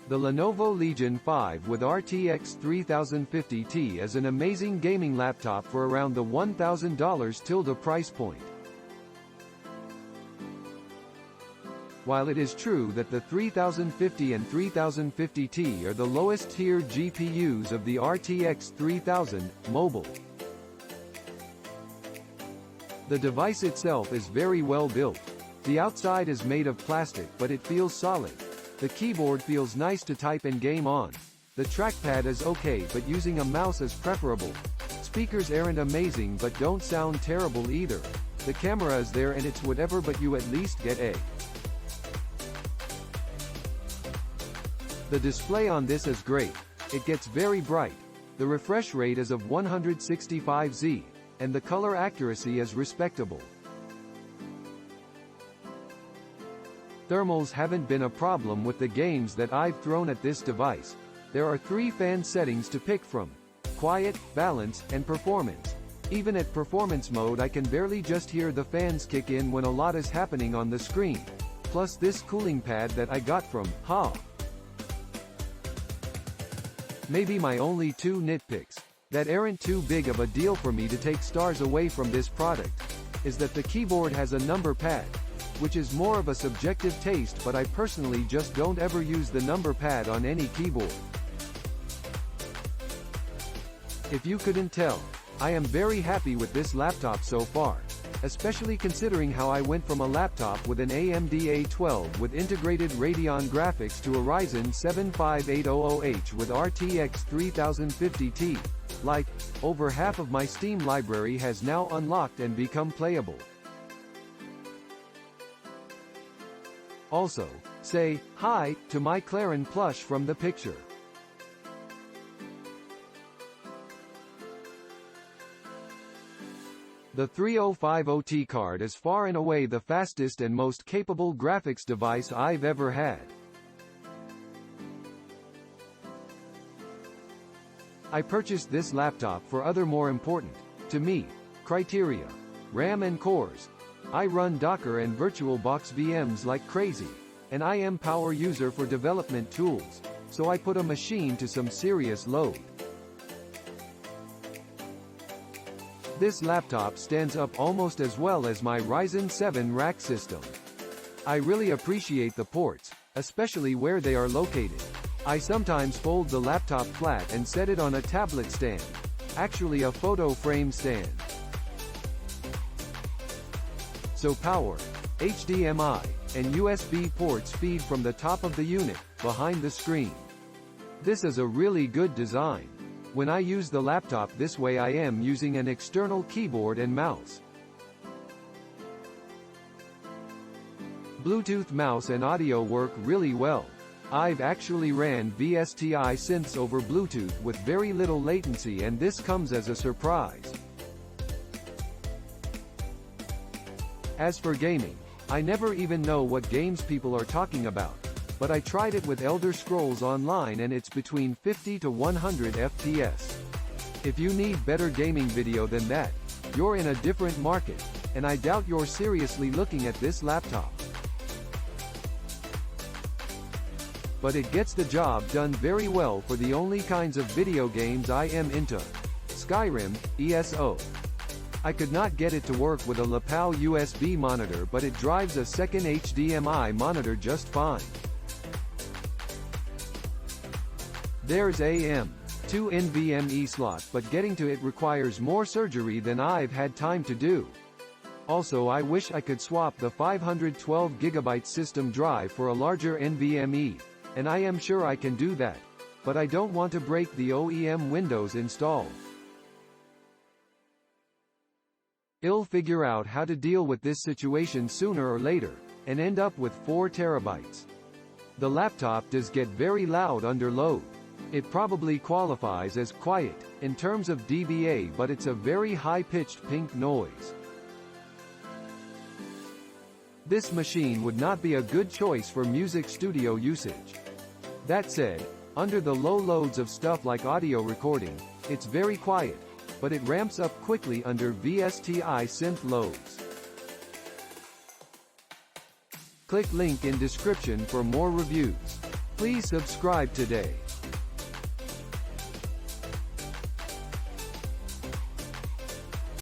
The Lenovo Legion 5 with RTX 3050 Ti is an amazing gaming laptop for around the $1,000 price point. While it is true that the 3050 and 3050 Ti are the lowest tier GPUs of the RTX 3000 mobile, the device itself is very well built. The outside is made of plastic but it feels solid. The keyboard feels nice to type and game on. The trackpad is okay but using a mouse is preferable. Speakers aren't amazing but don't sound terrible either. The camera is there and it's whatever but you at least get a. The display on this is great. It gets very bright. The refresh rate is of 165Hz, and the color accuracy is respectable. Thermals haven't been a problem with the games that I've thrown at this device. There are 3 fan settings to pick from: quiet, balance, and performance. Even at performance mode I can barely just hear the fans kick in when a lot is happening on the screen. Plus this cooling pad that I got from Ha. Maybe my only 2 nitpicks, that aren't too big of a deal for me to take stars away from this product, is that the keyboard has a number pad, which is more of a subjective taste, but I personally just don't ever use the number pad on any keyboard. If you couldn't tell, I am very happy with this laptop so far, especially considering how I went from a laptop with an AMD A12 with integrated Radeon graphics to a Ryzen 7 5800H with RTX 3050 Ti. Like, over half of my Steam library has now unlocked and become playable. Also, say hi to my Clarin plush from the picture. The 3050 Ti card is far and away the fastest and most capable graphics device I've ever had. I purchased this laptop for other more important, to me, criteria: RAM and cores. I run Docker and VirtualBox VMs like crazy, and I am power user for development tools, so I put a machine to some serious load. This laptop stands up almost as well as my Ryzen 7 rack system. I really appreciate the ports, especially where they are located. I sometimes fold the laptop flat and set it on a tablet stand, actually a photo frame stand. So power, HDMI, and USB ports feed from the top of the unit, behind the screen. This is a really good design. When I use the laptop this way I am using an external keyboard and mouse. Bluetooth mouse and audio work really well. I've actually ran VSTI synths over Bluetooth with very little latency, and this comes as a surprise. As for gaming, I never even know what games people are talking about, but I tried it with Elder Scrolls Online and it's between 50 to 100 FPS. If you need better gaming video than that, you're in a different market, and I doubt you're seriously looking at this laptop. But it gets the job done very well for the only kinds of video games I am into. Skyrim, ESO. I could not get it to work with a lapel USB monitor, but it drives a second HDMI monitor just fine. There's AM2 NVMe slot, but getting to it requires more surgery than I've had time to do. Also, I wish I could swap the 512GB system drive for a larger NVMe, and I am sure I can do that, but I don't want to break the OEM Windows install. I'll figure out how to deal with this situation sooner or later, and end up with 4 terabytes. The laptop does get very loud under load. It probably qualifies as quiet in terms of dBA, but it's a very high-pitched pink noise. This machine would not be a good choice for music studio usage. That said, under the low loads of stuff like audio recording, it's very quiet, but it ramps up quickly under VSTI synth loads. Click link in description for more reviews. Please subscribe today.